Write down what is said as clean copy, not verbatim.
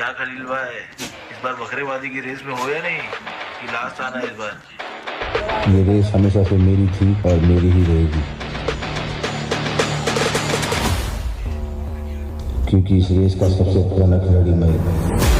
क्या खलील भाई, इस बार बकरेबाजी की रेस में हो या नहीं, कि लास्ट आना है इस बार? ये रेस हमेशा से मेरी थी और मेरी ही रहेगी, क्योंकि इस रेस का सबसे पुराना खिलाड़ी मैं हूं।